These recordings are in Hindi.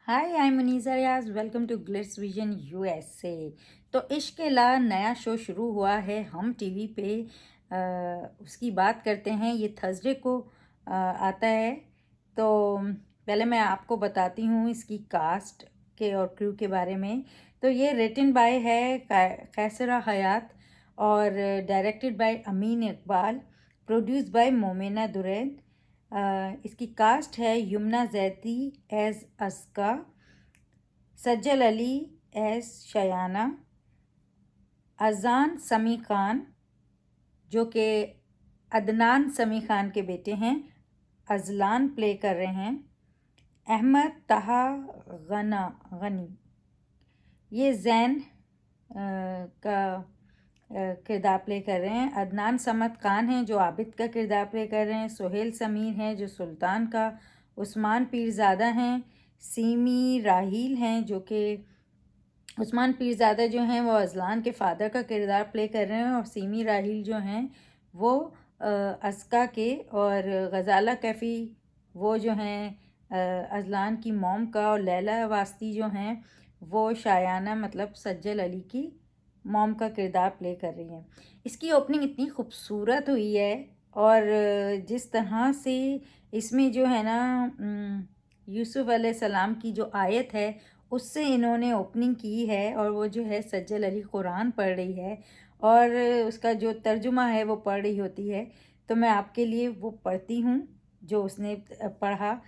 Hi I am Muneeza Riaz. Welcome to glitz vision USA. तो इश्क के ला नया शो शुरू हुआ है हम टीवी पे। उसकी बात करते हैं। ये थर्सडे को आता है। तो पहले मैं आपको बताती हूँ इसकी कास्ट के और क्रू के बारे में। तो ये रिटन बाय है कैसरा हयात और directed by Amin Iqbal, produce by Momina Duraid. इसकी कास्ट है यमुना जैती एज अस्का, सज्जल अली एस शयाना, अजान समी खान जो कि अदनान समी खान के बेटे हैं, अजलान प्ले कर रहे हैं, अहमद तहा गनी ये जैन का किरदार प्ले कर रहे हैं, अदनान समद खान हैं जो आबिद का किरदार प्ले कर रहे हैं, सोहेल समीर हैं जो सुल्तान का, उस्मान पीरज़ादा हैं, सीमी राहील हैं जो कि उस्मान पीरज़ादा जो हैं वो अजलान के फ़ादर का किरदार प्ले कर रहे हैं, और सीमी राहील जो हैं वो अस्का के, और गज़ाला कैफ़ी वो जो हैं अजलान की मॉम का, और लैला वास्ती जो हैं वो शायाना मतलब सज्जल अली की मॉम का किरदार प्ले कर रही हैं। इसकी ओपनिंग इतनी खूबसूरत हुई है, और जिस तरह से इसमें जो है ना यूसुफ अलैहिस्सलाम की जो आयत है उससे इन्होंने ओपनिंग की है, और वो जो है सज्जल अली कुरान पढ़ रही है और उसका जो तर्जुमा है वो पढ़ रही होती है। तो मैं आपके लिए वो पढ़ती हूँ जो उसने पढ़ा।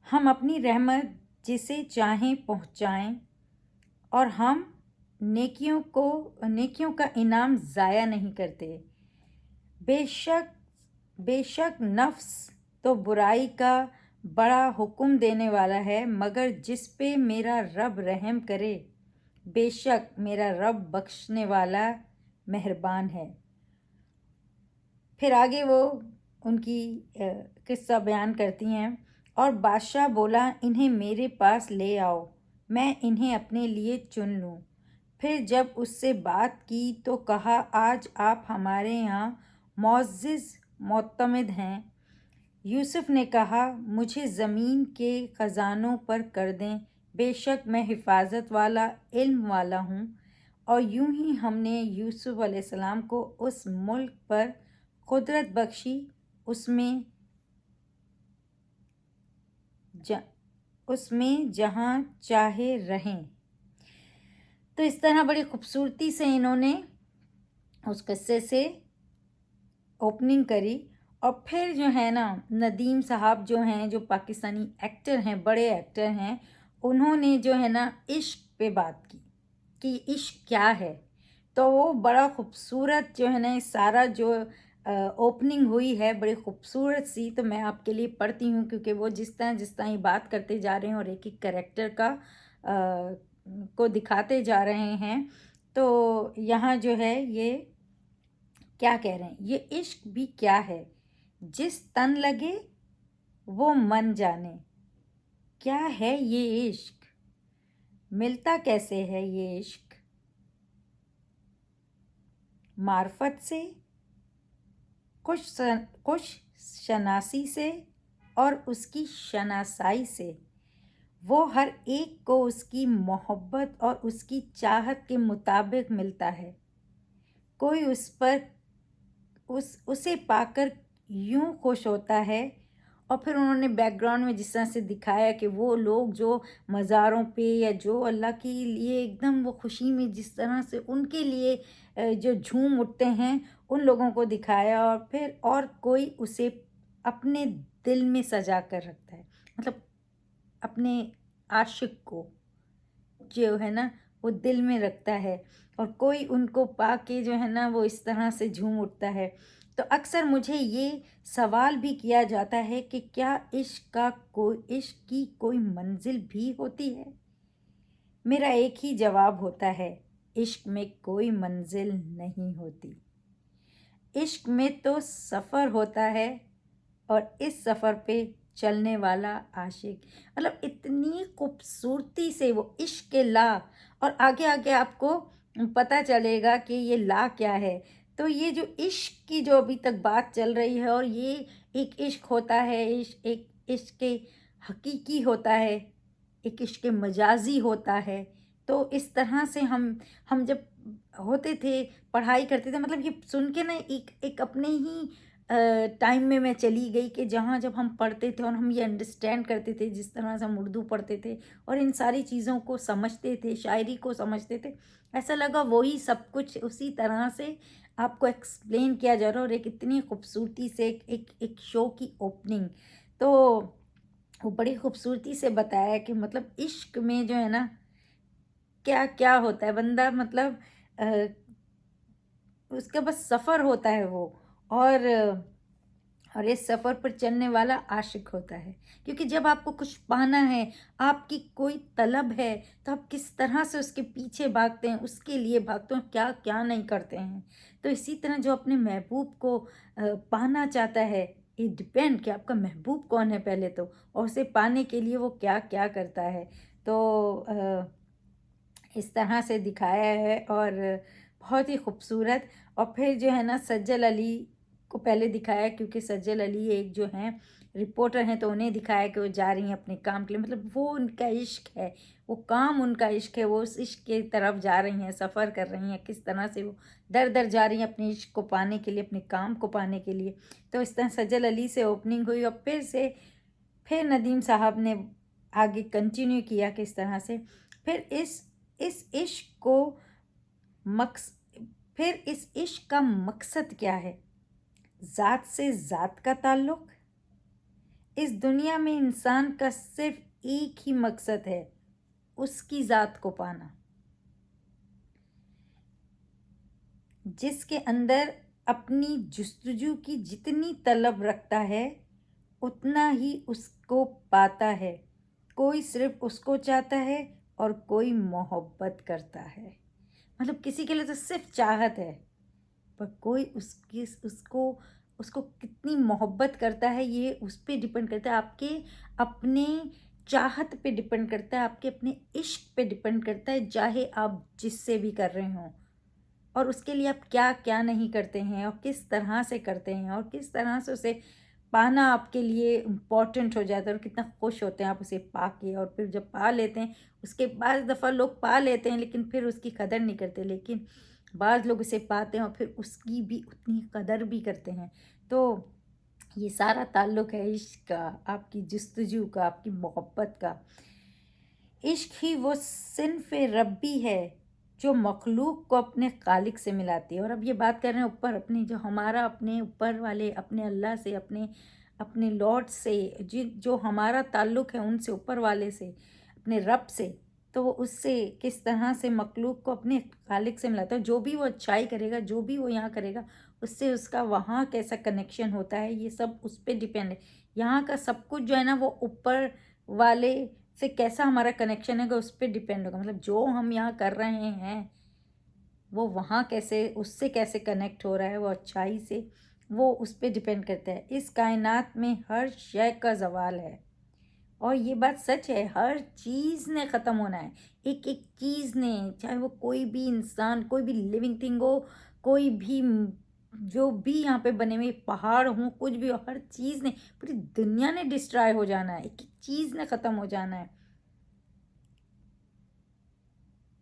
हम अपनी रहमत जिसे चाहें पहुँचाएं, और हम नेकियों का इनाम ज़ाया नहीं करते। बेशक बेशक नफ्स तो बुराई का बड़ा हुक्म देने वाला है, मगर जिस पे मेरा रब रहम करे, बेशक मेरा रब बख्शने वाला मेहरबान है। फिर आगे वो उनकी किस्सा बयान करती हैं। और बादशाह बोला, इन्हें मेरे पास ले आओ, मैं इन्हें अपने लिए चुन लूँ। फिर जब उससे बात की तो कहा, आज आप हमारे यहाँ मुअज़्ज़िज़ मोतमिद हैं। यूसुफ ने कहा, मुझे ज़मीन के ख़ज़ानों पर कर दें, बेशक मैं हिफाजत वाला इल्म वाला हूँ। और यूं ही हमने यूसुफ अलैहिस्सलाम को उस मुल्क पर कुदरत बख्शी, उसमें उसमें जहाँ चाहे रहें। तो इस तरह बड़ी खूबसूरती से इन्होंने उस किस्से से ओपनिंग करी। और फिर जो है ना नदीम साहब जो हैं, जो पाकिस्तानी एक्टर हैं, बड़े एक्टर हैं, उन्होंने जो है ना इश्क पे बात की कि इश्क क्या है। तो वो बड़ा खूबसूरत जो है ना सारा जो ओपनिंग हुई है बड़ी खूबसूरत सी। तो मैं आपके लिए पढ़ती हूँ क्योंकि वो जिस तरह ये बात करते जा रहे हैं और एक एक कैरेक्टर का को दिखाते जा रहे हैं। तो यहाँ जो है ये क्या कह रहे हैं, ये इश्क भी क्या है, जिस तन लगे वो मन जाने। क्या है ये इश्क, मिलता कैसे है ये इश्क, मार्फत से, कुछ शनासी से, और उसकी शनासाई से। वो हर एक को उसकी मोहब्बत और उसकी चाहत के मुताबिक मिलता है। कोई उस पर उसे पाकर यूं खुश होता है। और फिर उन्होंने बैकग्राउंड में जिस तरह से दिखाया कि वो लोग जो मज़ारों पे या जो अल्लाह के लिए एकदम वो खुशी में जिस तरह से उनके लिए जो झूम उठते हैं, उन लोगों को दिखाया। और फिर और कोई उसे अपने दिल में सजा कर रखता है, मतलब अपने आशिक को जो है ना वो दिल में रखता है, और कोई उनको पाके जो है ना वो इस तरह से झूम उठता है। तो अक्सर मुझे ये सवाल भी किया जाता है कि क्या इश्क की कोई मंजिल भी होती है। मेरा एक ही जवाब होता है, इश्क में कोई मंजिल नहीं होती। इश्क में तो सफ़र होता है, और इस सफ़र पे चलने वाला आशिक। मतलब इतनी खूबसूरती से वो इश्क के ला, और आगे आगे आपको पता चलेगा कि ये ला क्या है। तो ये जो इश्क की जो अभी तक बात चल रही है, और ये एक इश्क होता है, इश्क एक इश्क के हकीकी होता है, एक इश्क मजाजी होता है। तो इस तरह से हम जब होते थे, पढ़ाई करते थे, मतलब ये सुन के ना एक एक अपने ही टाइम में मैं चली गई कि जहाँ जब हम पढ़ते थे और हम ये अंडरस्टैंड करते थे, जिस तरह से हम उर्दू पढ़ते थे और इन सारी चीज़ों को समझते थे, शायरी को समझते थे, ऐसा लगा वही सब कुछ उसी तरह से आपको एक्सप्लेन किया जा रहा है। और एक इतनी खूबसूरती से एक शो की ओपनिंग, तो वो बड़ी खूबसूरती से बताया कि मतलब इश्क में जो है ना क्या क्या होता है, बंदा मतलब अ, उसका बस सफ़र होता है वो। और इस सफ़र पर चलने वाला आशिक होता है, क्योंकि जब आपको कुछ पाना है, आपकी कोई तलब है, तो आप किस तरह से उसके पीछे भागते हैं, उसके लिए भागते हैं, क्या क्या नहीं करते हैं। तो इसी तरह जो अपने महबूब को पाना चाहता है, ये डिपेंड कि आपका महबूब कौन है पहले तो, और उसे पाने के लिए वो क्या क्या करता है। तो इस तरह से दिखाया है और बहुत ही खूबसूरत। और फिर जो है ना सज्जल अली को पहले दिखाया, क्योंकि सज्जल अली एक जो हैं रिपोर्टर हैं, तो उन्हें दिखाया कि वो जा रही हैं अपने काम के लिए, मतलब वो उनका इश्क है, वो काम उनका इश्क है, वो उस इश्क की तरफ जा रही हैं, सफ़र कर रही हैं, किस तरह से वो दर दर जा रही हैं अपने इश्क को पाने के लिए, अपने काम को पाने के लिए। तो इस तरह सज्जल अली से ओपनिंग हुई और फिर नदीम साहब ने आगे कंटिन्यू किया किस तरह से। फिर इस इश्क को मक्स फिर इस इश्क का मकसद क्या है? ज़ात से ज़ात का ताल्लुक। इस दुनिया में इंसान का सिर्फ एक ही मकसद है, उसकी ज़ात को पाना। जिसके अंदर अपनी जुस्तजू की जितनी तलब रखता है, उतना ही उसको पाता है। कोई सिर्फ उसको चाहता है और कोई मोहब्बत करता है। मतलब किसी के लिए तो सिर्फ चाहत है, पर कोई उसकी उसको उसको कितनी मोहब्बत करता है, ये उस पे डिपेंड करता है, आपके अपने चाहत पे डिपेंड करता है, आपके अपने इश्क पे डिपेंड करता है, चाहे आप जिससे भी कर रहे हों। और उसके लिए आप क्या क्या नहीं करते हैं और किस तरह से करते हैं और किस तरह से उसे पाना आपके लिए इम्पॉर्टेंट हो जाता है, और कितना खुश होते हैं आप उसे पा के। और फिर जब पा लेते हैं, उसके बाद दफ़ा लोग पा लेते हैं लेकिन फिर उसकी कदर नहीं करते, लेकिन बाद लोग उसे पाते हैं और फिर उसकी भी उतनी कदर भी करते हैं। तो ये सारा ताल्लुक़ है इश्क का, आपकी जुस्तजू का, आपकी मोहब्बत का। इश्क ही वो सिन्फ़ रब्बी है जो मखलूक को अपने खालिक से मिलाती है। और अब ये बात कर रहे हैं ऊपर अपनी, जो हमारा अपने ऊपर वाले अपने अल्लाह से, अपने अपने लॉर्ड से, जो हमारा ताल्लुक़ है उनसे, ऊपर वाले से, अपने रब से। तो वो उससे किस तरह से मखलूक को अपने खालिक से मिलाता है। जो भी वो अच्छाई करेगा, जो भी वो यहाँ करेगा, उससे उसका वहाँ कैसा कनेक्शन होता है, ये सब उस पर डिपेंड है। यहाँ का सब कुछ जो है ना, वो ऊपर वाले से कैसा हमारा कनेक्शन है उस पर डिपेंड होगा। मतलब जो हम यहाँ कर रहे हैं, वो वहाँ कैसे, उससे कैसे कनेक्ट हो रहा है, वो अच्छाई से, वो उस पर डिपेंड करता है। इस कायनात में हर शय का ज़वाल है, और ये बात सच है, हर चीज़ ने ख़त्म होना है। एक एक चीज़ ने, चाहे वो कोई भी इंसान, कोई भी लिविंग थिंग हो, कोई भी जो भी यहाँ पे बने हुए पहाड़ हों, कुछ भी हो, हर चीज़ ने, पूरी दुनिया ने डिस्ट्रॉय हो जाना है, एक एक चीज़ ने ख़त्म हो जाना है।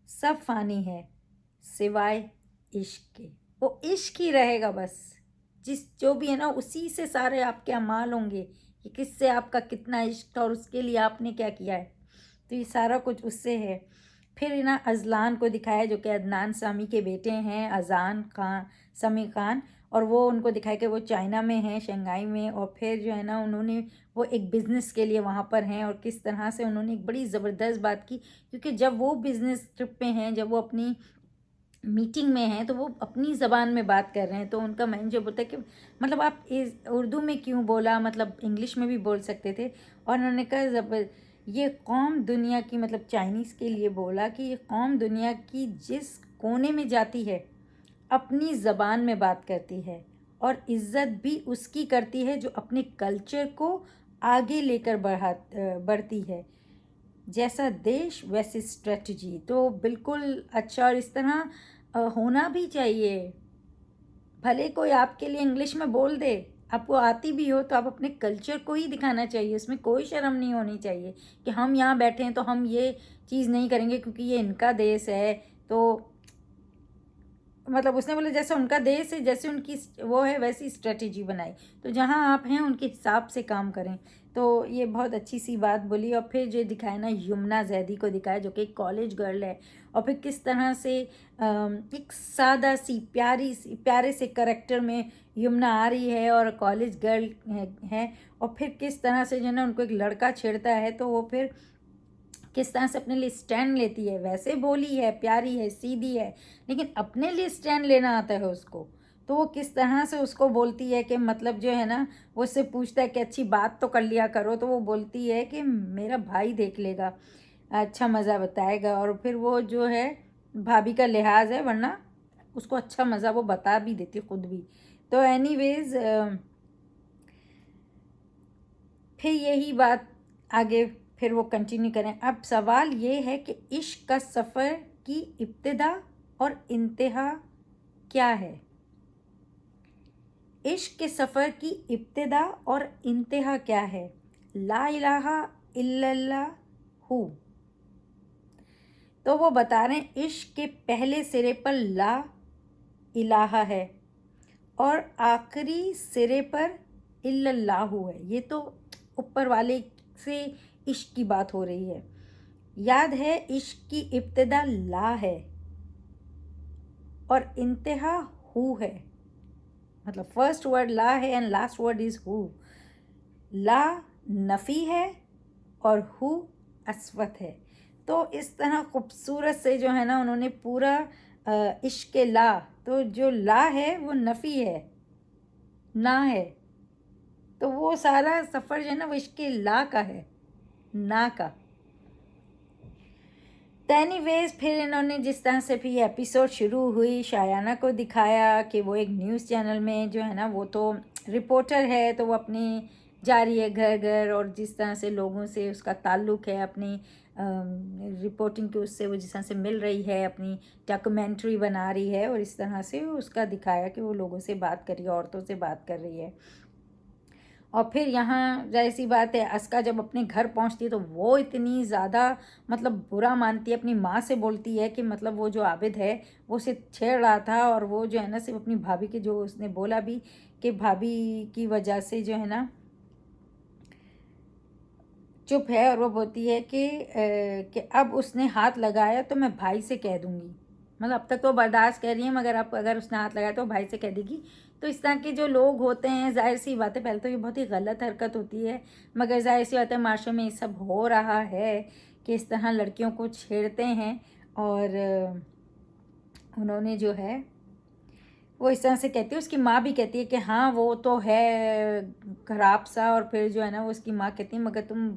सब फ़ानी है सिवाय इश्क के। वो इश्क ही रहेगा बस। जिस जो भी है ना, उसी से सारे आपके अमाल होंगे कि किससे आपका कितना इश्क था और उसके लिए आपने क्या किया है। तो ये सारा कुछ उससे है। फिर ना अज़लान को दिखाया, जो कि अदनान सामी के बेटे हैं, अज़ान खान, समी खान। और वो उनको दिखाया कि वो चाइना में हैं, शंघाई में। और फिर जो है ना, उन्होंने वो एक बिज़नेस के लिए वहाँ पर हैं, और किस तरह से उन्होंने एक बड़ी ज़बरदस्त बात की, क्योंकि जब वो बिज़नेस ट्रिप पे हैं, जब वो अपनी मीटिंग में हैं, तो वो अपनी ज़बान में बात कर रहे हैं। तो उनका मैनेजर बोलता है कि मतलब आप इस उर्दू में क्यों बोला, मतलब इंग्लिश में भी बोल सकते थे। और उन्होंने कहा ये कौम दुनिया की, मतलब चाइनीज़ के लिए बोला कि ये कौम दुनिया की जिस कोने में जाती है, अपनी ज़बान में बात करती है, और इज़्ज़त भी उसकी करती है जो अपने कल्चर को आगे लेकर बढ़ती है। जैसा देश वैसी स्ट्रेटजी। तो बिल्कुल अच्छा, और इस तरह होना भी चाहिए। भले कोई आपके लिए इंग्लिश में बोल दे, आपको आती भी हो तो आप अपने कल्चर को ही दिखाना चाहिए, उसमें कोई शर्म नहीं होनी चाहिए कि हम यहाँ बैठे हैं तो हम ये चीज़ नहीं करेंगे क्योंकि ये इनका देश है। तो मतलब उसने बोला जैसे उनका देश है, जैसे उनकी वो है वैसी स्ट्रेटेजी बनाई, तो जहाँ आप हैं उनके हिसाब से काम करें। तो ये बहुत अच्छी सी बात बोली। और फिर जो दिखाया ना, यमुना जैदी को दिखाया जो कि एक कॉलेज गर्ल है, और फिर किस तरह से एक सादा सी प्यारे से करेक्टर में यमुना आ रही है और कॉलेज गर्ल है। और फिर किस तरह से जो है ना उनको एक लड़का छेड़ता है, तो वो फिर किस तरह से अपने लिए स्टैंड लेती है। वैसे भोली है, प्यारी है, सीधी है, लेकिन अपने लिए स्टैंड लेना आता है उसको। तो वो किस तरह से उसको बोलती है कि मतलब जो है ना, वो उससे पूछता है कि अच्छी बात तो कर लिया करो, तो वो बोलती है कि मेरा भाई देख लेगा, अच्छा मज़ा बताएगा। और फिर वो जो है भाभी का लिहाज है, वरना उसको अच्छा मज़ा वो बता भी देती खुद भी। तो एनीवेज फिर यही बात आगे फिर वो कंटिन्यू करें। अब सवाल ये है कि इश्क का सफ़र की इब्तिदा और इंतहा क्या है। इश्क के सफ़र की इब्तिदा और इंतहा क्या है। ला इलाहा इल्लल्लाह हु। तो वो बता रहे हैं इश्क के पहले सिरे पर ला इलाहा है और आखिरी सिरे पर इल्लल्लाहु है। ये तो ऊपर वाले से इश्क की बात हो रही है। याद है इश्क की इब्तिदा ला है और इंतहा हु है। मतलब फर्स्ट वर्ड ला है एंड लास्ट वर्ड इज हु। ला नफ़ी है और हु अस्वत है। तो इस तरह खूबसूरत से जो है ना उन्होंने पूरा इश्क के ला, तो जो ला है वो नफ़ी है, ना है, तो वो सारा सफ़र जो है ना वो इश्क के ला का है, ना का। तो एनीवेज फिर इन्होंने जिस तरह से भी एपिसोड शुरू हुई, शायाना को दिखाया कि वो एक न्यूज़ चैनल में जो है ना वो तो रिपोर्टर है, तो वो अपनी जा रही है घर घर, और जिस तरह से लोगों से उसका ताल्लुक़ है अपनी रिपोर्टिंग के उससे, वो जिस तरह से मिल रही है, अपनी डॉक्यूमेंट्री बना रही है, और इस तरह से उसका दिखाया कि वो लोगों से बात कर रही है, औरतों से बात कर रही है। और फिर यहाँ जाहिर सी बात है अस्का जब अपने घर पहुँचती है तो वो इतनी ज़्यादा मतलब बुरा मानती है, अपनी माँ से बोलती है कि मतलब वो जो आबिद है वो उसे छेड़ रहा था, और वो जो है ना सिर्फ अपनी भाभी के, जो उसने बोला भी कि भाभी की वजह से जो है ना चुप है, और वो बोलती है कि अब उसने हाथ लगाया तो मैं भाई से कह दूँगी। मतलब अब तक तो बर्दाश्त कर रही है, मगर अब अगर उसने हाथ लगाया तो भाई से कह देगी। तो इस तरह के जो लोग होते हैं, ज़ाहिर सी बात है पहले तो ये बहुत ही गलत हरकत होती है, मगर ज़ाहिर सी बात है माशरे में ये सब हो रहा है कि इस तरह लड़कियों को छेड़ते हैं। और उन्होंने जो है वो इस तरह से कहती है, उसकी माँ भी कहती है कि हाँ वो तो है खराब सा, और फिर जो है ना वो उसकी माँ कहती है मगर तुम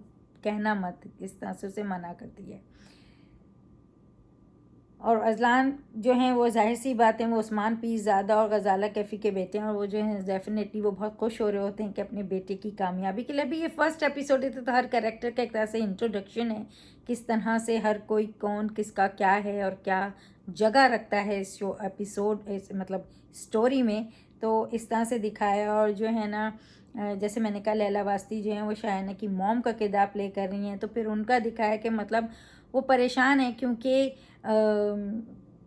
कहना मत, इस तरह से उसे मना करती है। और अजलान जो हैं वो ज़ाहिर सी बात है वो उस्मान पीरज़ादा और गज़ाला कैफ़ी के बेटे हैं, और वो जो हैं डेफिनेटली वो बहुत खुश हो रहे होते हैं कि अपने बेटे की कामयाबी के लिए। अभी ये फर्स्ट एपिसोड है तो हर कैरेक्टर का एक तरह से इंट्रोडक्शन है, किस तरह से हर कोई कौन किसका क्या है और क्या जगह रखता है इस शो एपिसोड इस मतलब स्टोरी में। तो इस तरह से दिखाया। और जो है ना जैसे मैंने कहा लैला वास्ती जो हैं वो शायाना की मॉम का किरदार प्ले कर रही हैं, तो फिर उनका दिखाया कि मतलब वो परेशान है क्योंकि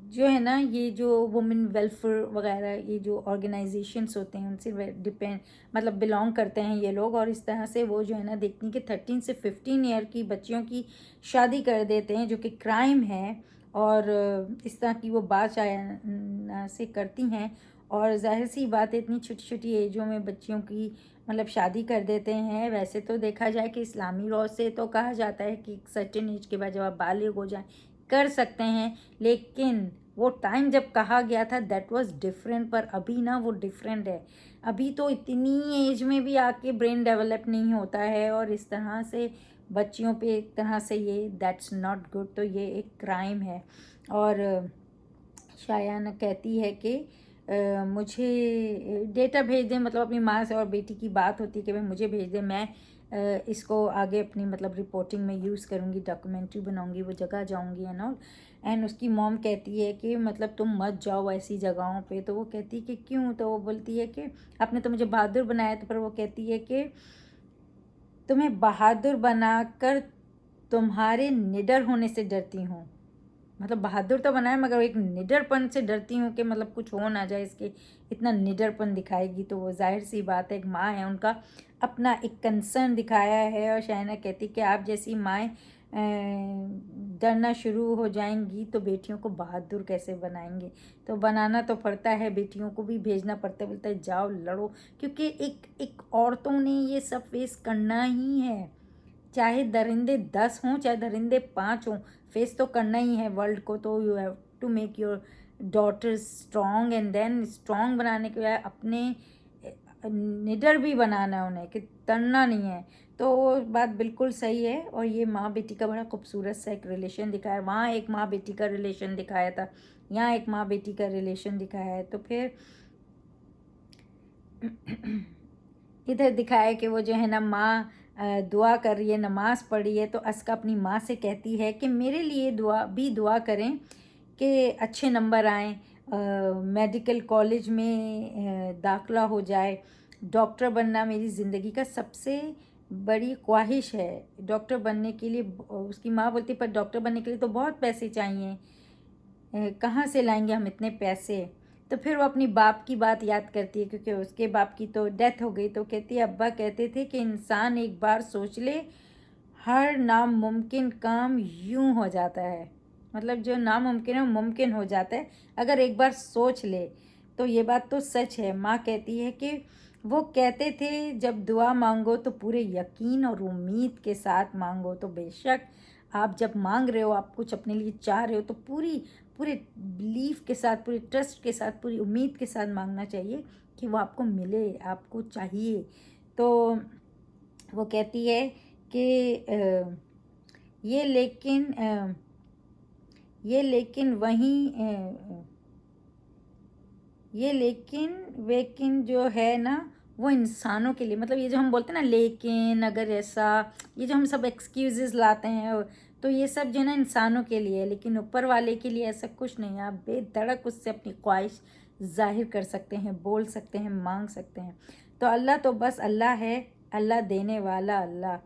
जो है ना ये जो वुमेन वेलफेयर वगैरह ये जो ऑर्गेनाइजेशंस होते हैं उनसे डिपेंड मतलब बिलोंग करते हैं ये लोग, और इस तरह से वो जो है ना देखती हैं कि 13 से 15 ईयर की बच्चियों की शादी कर देते हैं जो कि क्राइम है, और इस तरह की वो बात शायद से करती हैं। और जाहिर सी बात है इतनी छोटी छोटी एजों में बच्चियों की मतलब शादी कर देते हैं। वैसे तो देखा जाए कि इस्लामी लॉ से तो कहा जाता है कि एक सर्टेन एज के बाद जब आप बालिग हो जाए कर सकते हैं, लेकिन वो टाइम जब कहा गया था दैट वाज डिफरेंट, पर अभी ना वो डिफरेंट है। अभी तो इतनी एज में भी आके ब्रेन डेवलप नहीं होता है, और इस तरह से बच्चियों पे एक तरह से ये दैट्स नॉट गुड, तो ये एक क्राइम है। और शायाना कहती है कि मुझे डेटा भेज दें, मतलब अपनी माँ से और बेटी की बात होती है कि भाई मुझे भेज दें, मैं इसको आगे अपनी मतलब रिपोर्टिंग में यूज़ करूँगी, डॉक्यूमेंट्री बनाऊँगी, वो जगह जाऊँगी एंड ऑल। एंड उसकी मॉम कहती है कि मतलब तुम मत जाओ ऐसी जगहों पे। तो वो कहती है कि क्यों? तो वो बोलती है कि आपने तो मुझे बहादुर बनाया। तो पर वो कहती है कि तुम्हें बहादुर बनाकर तुम्हारे निडर होने से डरती हूँ। मतलब बहादुर तो बनाया मगर एक निडरपन से डरती हूँ कि मतलब कुछ हो ना जाए, इसके इतना निडरपन दिखाएगी। तो वो जाहिर सी बात है, एक माँ है, उनका अपना एक कंसर्न दिखाया है। और शायना कहती कि आप जैसी माएँ डरना शुरू हो जाएंगी तो बेटियों को बहादुर कैसे बनाएंगे। तो बनाना तो पड़ता है, बेटियों को भी भेजना पड़ता है। बोलता है जाओ लड़ो, क्योंकि एक एक औरतों ने ये सब फेस करना ही है। चाहे दरिंदे 10 हों, चाहे दरिंदे 5 हों, फेस तो करना ही है वर्ल्ड को। तो you have to make your daughter strong and then strong बनाने के बाद अपने निडर भी बनाना है उन्हें, कि तड़ना नहीं है। तो वो बात बिल्कुल सही है। और ये माँ बेटी का बड़ा खूबसूरत सा एक रिलेशन दिखाया है। वहाँ एक माँ बेटी का रिलेशन दिखाया था, यहाँ एक माँ बेटी का रिलेशन दिखाया है। तो फिर इधर दिखाया है कि वो जो है ना माँ दुआ कर रही है, नमाज़ पढ़ रही है। तो अस्का अपनी माँ से कहती है कि मेरे लिए दुआ करें कि अच्छे नंबर आएँ, मेडिकल कॉलेज में दाखिला हो जाए। डॉक्टर बनना मेरी ज़िंदगी का सबसे बड़ी ख्वाहिश है। डॉक्टर बनने के लिए उसकी माँ बोलती पर डॉक्टर बनने के लिए तो बहुत पैसे चाहिए, कहाँ से लाएंगे हम इतने पैसे। तो फिर वो अपनी बाप की बात याद करती है, क्योंकि उसके बाप की तो डेथ हो गई। तो कहती है अब्बा कहते थे कि इंसान एक बार सोच ले, हर नामुमकिन काम यूं हो जाता है। मतलब जो नामुमकिन है वो मुमकिन हो जाता है अगर एक बार सोच ले। तो ये बात तो सच है। माँ कहती है कि वो कहते थे जब दुआ मांगो तो पूरे यकीन और उम्मीद के साथ मांगो। तो बेशक आप जब मांग रहे हो, आप कुछ अपने लिए चाह रहे हो, तो पूरे बिलीफ के साथ, पूरे ट्रस्ट के साथ, पूरी उम्मीद के साथ मांगना चाहिए कि वो आपको मिले, आपको चाहिए। तो वो कहती है कि ये लेकिन वहीं ये लेकिन वेकिन जो है ना वो इंसानों के लिए, मतलब ये जो हम बोलते हैं ना लेकिन अगर ऐसा, ये जो हम सब एक्सक्यूजेस लाते हैं, तो ये सब जो है ना इंसानों के लिए है, लेकिन ऊपर वाले के लिए ऐसा कुछ नहीं है। आप बेधड़क उससे अपनी ख्वाहिश जाहिर कर सकते हैं, बोल सकते हैं, मांग सकते हैं। तो अल्लाह तो बस अल्लाह है, अल्लाह देने वाला अल्लाह।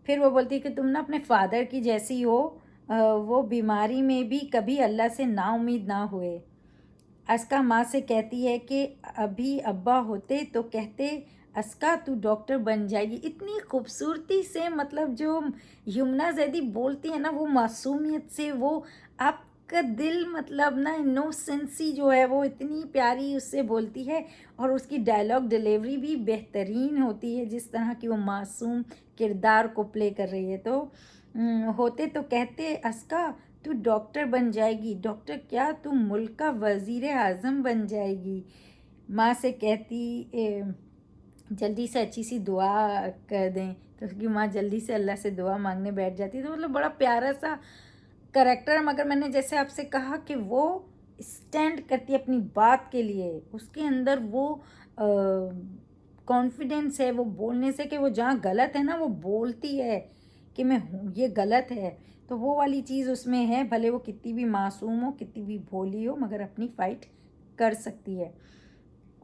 फिर वो बोलती है कि तुम ना अपने फादर की जैसी हो, वो बीमारी में भी कभी अल्लाह से नाउम्मीद ना हुए। अस्का माँ से कहती है कि अभी अब्बा होते तो कहते अस्का तू डॉक्टर बन जाएगी। इतनी खूबसूरती से, मतलब जो यमुना जैदी बोलती है ना, वो मासूमियत से, वो आपका दिल मतलब ना इनोसेंसी जो है वो इतनी प्यारी उससे बोलती है। और उसकी डायलॉग डिलीवरी भी बेहतरीन होती है, जिस तरह की वो मासूम किरदार को प्ले कर रही है। तो होते तो कहते अस्का तू डॉक्टर बन जाएगी। डॉक्टर क्या, तू मुल्क का वज़ीर आज़म बन जाएगी। माँ से कहती जल्दी से अच्छी सी दुआ कर दें। तो उसकी माँ जल्दी से अल्लाह से दुआ मांगने बैठ जाती है। तो मतलब बड़ा प्यारा सा करेक्टर है। मगर मैंने जैसे आपसे कहा कि वो स्टैंड करती है अपनी बात के लिए, उसके अंदर वो कॉन्फिडेंस है वो बोलने से, कि वो जहाँ गलत है ना वो बोलती है कि मैं हूँ, ये गलत है। तो वो वाली चीज़ उसमें है, भले वो कितनी भी मासूम हो, कितनी भी भोली हो, मगर अपनी फाइट कर सकती है।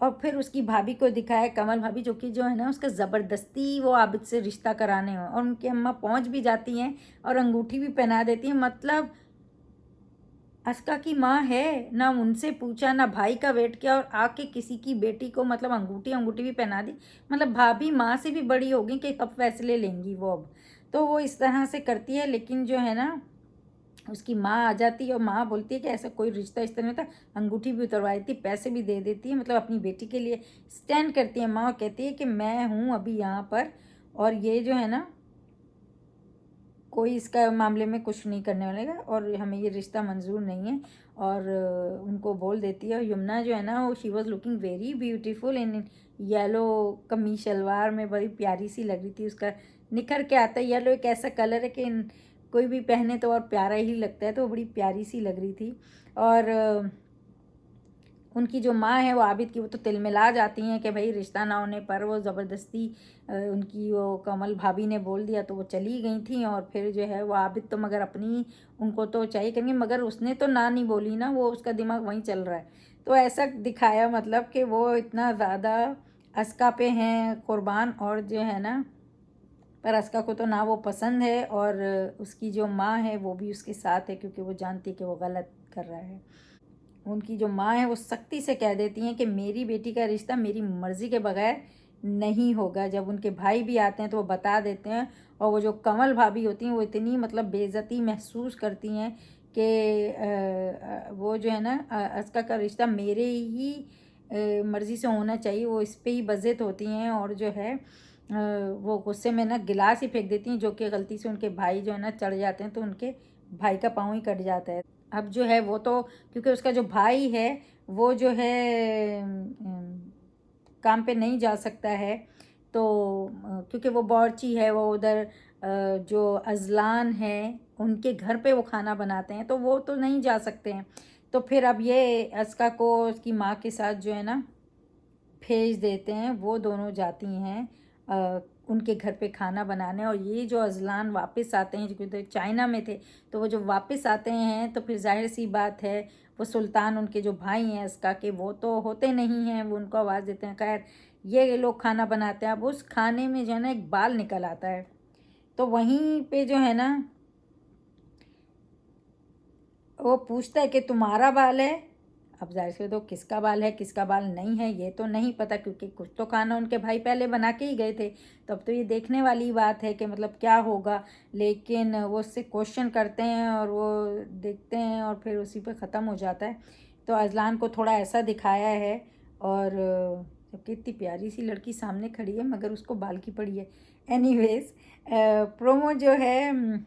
और फिर उसकी भाभी को दिखाया, कमल भाभी, जो कि जो है ना उसका ज़बरदस्ती वो आबिद से रिश्ता कराने हो, और उनकी अम्मा पहुंच भी जाती हैं और अंगूठी भी पहना देती हैं। मतलब अस्का की माँ है ना, उनसे पूछा ना भाई का वेट किया, और आके किसी की बेटी को मतलब अंगूठी भी पहना दी। मतलब भाभी माँ से भी बड़ी होगी कि कब फैसले लेंगी वो अब। तो वो इस तरह से करती है। लेकिन जो है ना उसकी माँ आ जाती है और माँ बोलती है कि ऐसा कोई रिश्ता इस तरह नहीं था। अंगूठी भी उतरवा देती, पैसे भी दे देती है, मतलब अपनी बेटी के लिए स्टैंड करती है माँ, और कहती है कि मैं हूँ अभी यहाँ पर, और ये जो है ना कोई इसका मामले में कुछ नहीं करने वालेगा, और हमें ये रिश्ता मंजूर नहीं है। और उनको बोल देती है। और यमुना जो है ना वो she was looking very beautiful in yellow कमीज शलवार में, बड़ी प्यारी सी लग रही थी। उसका निखर के आता है। येलो एक ऐसा कलर है कि कोई भी पहने तो और प्यारा ही लगता है, तो वो बड़ी प्यारी सी लग रही थी। और उनकी जो माँ है वो आबिद की, वो तो तिलमिला जाती हैं कि भाई रिश्ता ना होने पर वो ज़बरदस्ती उनकी वो कमल भाभी ने बोल दिया तो वो चली गई थी। और फिर जो है वो आबिद तो मगर अपनी उनको तो चाहिए करेंगे, मगर उसने तो ना नहीं बोली ना, वो उसका दिमाग वहीं चल रहा है। तो ऐसा दिखाया मतलब कि वो इतना ज़्यादा अस्का पे हैं कुर्बान, और जो है ना पर अस्का को तो ना वो पसंद है, और उसकी जो माँ है वो भी उसके साथ है क्योंकि वो जानती है कि वो गलत कर रहा है। उनकी जो माँ है वो सख्ती से कह देती हैं कि मेरी बेटी का रिश्ता मेरी मर्ज़ी के बगैर नहीं होगा। जब उनके भाई भी आते हैं तो वो बता देते हैं, और वो जो कमल भाभी होती हैं वो इतनी मतलब बेइज्जती महसूस करती हैं कि वो जो है ना अस्का का रिश्ता मेरे ही मर्ज़ी से होना चाहिए, वो इस पे ही बज़िद होती हैं। और जो है वो गुस्से में ना गिलास ही फेंक देती हैं, जो कि गलती से उनके भाई जो है ना चढ़ जाते हैं तो उनके भाई का पाँव ही कट जाता है। अब जो है वो तो क्योंकि उसका जो भाई है वो जो है काम पे नहीं जा सकता है, तो क्योंकि वो बावर्ची है, वो उधर जो अज़लान है उनके घर पे वो खाना बनाते हैं तो वो तो नहीं जा सकते हैं। तो फिर अब ये अस्का को उसकी माँ के साथ जो है ना भेज देते हैं, वो दोनों जाती हैं उनके घर पे खाना बनाने। और ये जो अज़लान वापस आते हैं, जो चाइना में थे, तो वो जो वापस आते हैं तो फिर जाहिर सी बात है वो सुल्तान उनके जो भाई हैं अस्का के वो तो होते नहीं हैं, वो उनको आवाज़ देते हैं। खैर ये लोग खाना बनाते हैं, अब उस खाने में जो है ना एक बाल निकल आता है, तो वहीं पे जो है ना वो पूछता है कि तुम्हारा बाल है। अब जाहिर से तो किसका बाल है किसका बाल नहीं है ये तो नहीं पता, क्योंकि कुछ तो खाना उनके भाई पहले बना के ही गए थे, तो अब तो ये देखने वाली बात है कि मतलब क्या होगा। लेकिन वो उससे क्वेश्चन करते हैं और वो देखते हैं और फिर उसी पे ख़त्म हो जाता है। तो अजलान को थोड़ा ऐसा दिखाया है, और जबकि इतनी प्यारी सी लड़की सामने खड़ी है मगर उसको बाल की पड़ी है। एनीवेज प्रोमो जो है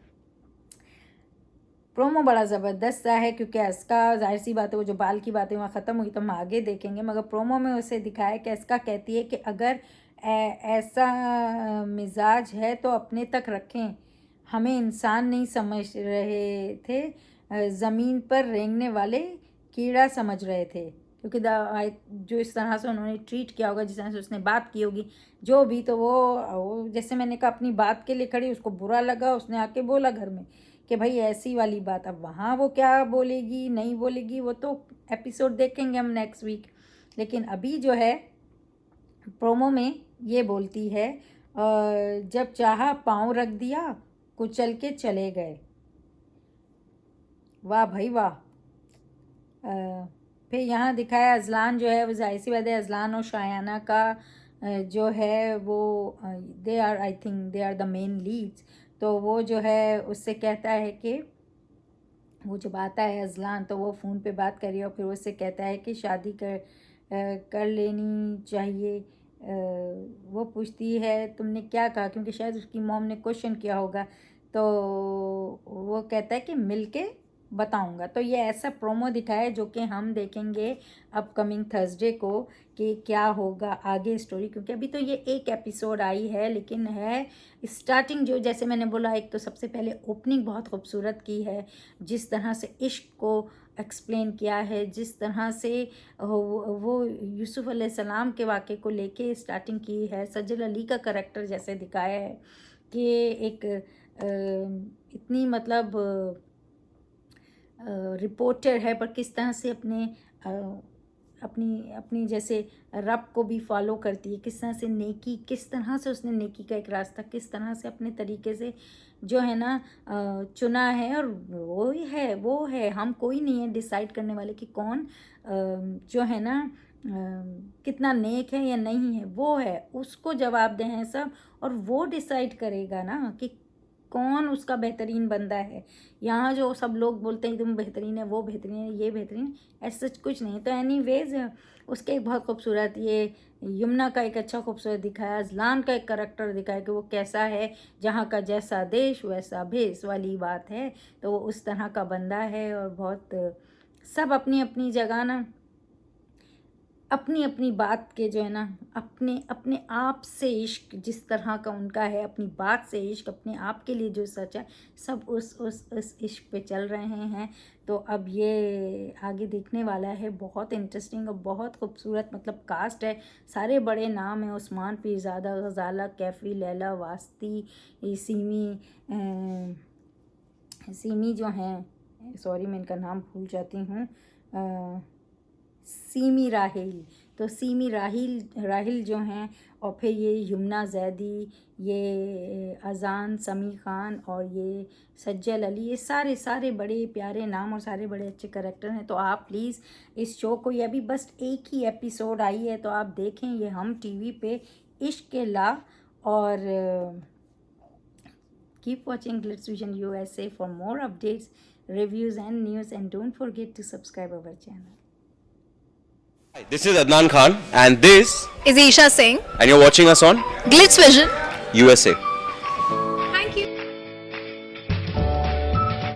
प्रोमो बड़ा ज़बरदस्त सा है, क्योंकि अस्का जाहिर सी बात है वो जो बाल की बातें वहाँ ख़त्म हुई तो हम आगे देखेंगे, मगर प्रोमो में उसे दिखाया कि अस्का कहती है कि अगर ऐसा मिजाज है तो अपने तक रखें, हमें इंसान नहीं समझ रहे थे, ज़मीन पर रेंगने वाले कीड़ा समझ रहे थे। क्योंकि जो इस तरह से उन्होंने ट्रीट किया होगा, जिस तरह से उसने बात की होगी जो भी, तो वो जैसे मैंने कहा अपनी बात के लिए खड़ी, उसको बुरा लगा, उसने आके बोला घर में कि भाई ऐसी वाली बात। अब वहाँ वो क्या बोलेगी नहीं बोलेगी वो तो एपिसोड देखेंगे हम नेक्स्ट वीक। लेकिन अभी जो है प्रोमो में ये बोलती है जब चाहा पाँव रख दिया कुचल के चले गए। वाह भाई वाह। फिर यहाँ दिखाया अजलान जो है वो जाहिर सी बात है अजलान और शायाना का जो है वो they are I think they are the main leads. तो वो जो है उससे कहता है कि वो जब आता है अजलान तो वो फ़ोन पे बात करी और फिर वो उससे कहता है कि शादी कर लेनी चाहिए। वो पूछती है तुमने क्या कहा, क्योंकि शायद उसकी मॉम ने क्वेश्चन किया होगा, तो वो कहता है कि मिलके बताऊंगा। तो ये ऐसा प्रोमो दिखाया है जो कि हम देखेंगे अपकमिंग थर्सडे को कि क्या होगा आगे स्टोरी, क्योंकि अभी तो ये एक एपिसोड आई है लेकिन है स्टार्टिंग। जो जैसे मैंने बोला एक तो सबसे पहले ओपनिंग बहुत खूबसूरत की है, जिस तरह से इश्क को एक्सप्लेन किया है, जिस तरह से वो यूसुफ अलैहिस्सलाम के वाक़े को लेके स्टार्टिंग की है, सज्जल अली का करैक्टर जैसे दिखाया है कि एक इतनी मतलब रिपोर्टर है पर किस तरह से अपनी अपनी जैसे रब को भी फॉलो करती है, किस तरह से नेकी, किस तरह से उसने नेकी का एक रास्ता किस तरह से अपने तरीके से जो है ना चुना है। और वो है हम कोई नहीं है डिसाइड करने वाले कि कौन जो है ना कितना नेक है या नहीं है, वो है उसको जवाबदेह हैं सब, और वो डिसाइड करेगा ना कि कौन उसका बेहतरीन बंदा है। यहाँ जो सब लोग बोलते हैं तुम बेहतरीन है वो बेहतरीन है ये बेहतरीन, ऐसा कुछ नहीं। तो एनीवेज उसके एक बहुत खूबसूरत ये यमुना का एक अच्छा खूबसूरत दिखाया, अजलान का एक करैक्टर दिखाया कि वो कैसा है, जहाँ का जैसा देश वैसा भेष वाली बात है, तो वो उस तरह का बंदा है। और बहुत सब अपनी अपनी जगह ना अपनी अपनी बात के जो है ना, अपने अपने आप से इश्क जिस तरह का उनका है, अपनी बात से इश्क, अपने आप के लिए जो सच है, सब उस इश्क पे चल रहे हैं। तो अब ये आगे देखने वाला है, बहुत इंटरेस्टिंग और बहुत खूबसूरत मतलब कास्ट है, सारे बड़े नाम हैं, उस्मान पीरज़ादा, गज़ाला कैफ़ी, लैला वास्ती, सीमी जो हैं, सॉरी मैं इनका नाम भूल जाती हूँ, सीमी राहिल, तो सीमी राहिल जो हैं, और फिर ये यमुना जैदी, ये अजान समी खान और ये सज्जल अली, ये सारे बड़े प्यारे नाम और सारे बड़े अच्छे करैक्टर हैं। तो आप प्लीज़ इस शो को, ये अभी बस एक ही एपिसोड आई है, तो आप देखें, ये हम टीवी पे इश्क के ला। और keep watching Glitz Vision USA for more updates, reviews and news, and don't forget to subscribe our channel. Hi, this is Adnan Khan and this is Isha Singh. and you're watching us on Glitz Vision USA.